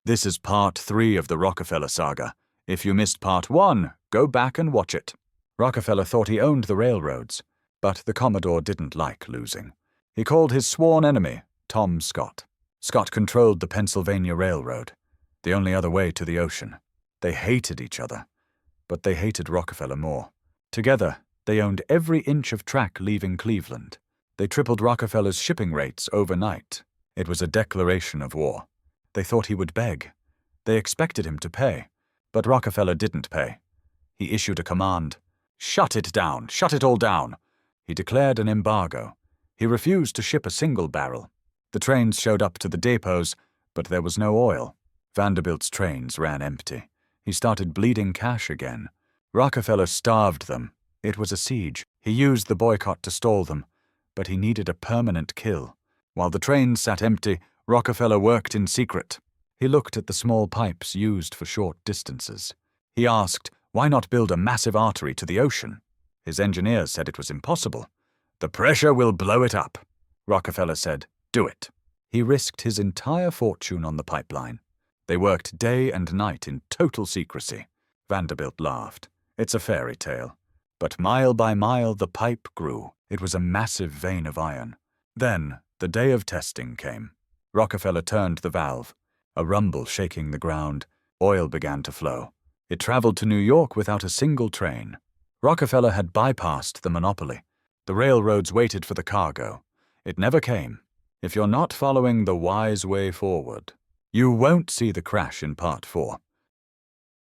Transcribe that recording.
This is part 3 of the Rockefeller saga. If you missed part 1, go back and watch it. Rockefeller thought he owned the railroads, but the Commodore didn't like losing. He called his sworn enemy, Tom Scott. Scott controlled the Pennsylvania Railroad, the only other way to the ocean. They hated each other, but they hated Rockefeller more. Together, they owned every inch of track leaving Cleveland. They tripled Rockefeller's shipping rates overnight. It was a declaration of war. They thought he would beg. They expected him to pay, but Rockefeller didn't pay. He issued a command. Shut it down! Shut it all down! He declared an embargo. He refused to ship a single barrel. The trains showed up to the depots, but there was no oil. Vanderbilt's trains ran empty. He started bleeding cash again. Rockefeller starved them. It was a siege. He used the boycott to stall them, but he needed a permanent kill. While the trains sat empty, Rockefeller worked in secret. He looked at the small pipes used for short distances. He asked, why not build a massive artery to the ocean? His engineers said it was impossible. The pressure will blow it up. Rockefeller said, do it. He risked his entire fortune on the pipeline. They worked day and night in total secrecy. Vanderbilt laughed. It's a fairy tale. But mile by mile the pipe grew. It was a massive vein of iron. Then, the day of testing came. Rockefeller turned the valve. A rumble shaking the ground. Oil began to flow. It traveled to New York without a single train. Rockefeller had bypassed the monopoly. The railroads waited for the cargo. It never came. If you're not following the wise way forward, you won't see the crash in part 4.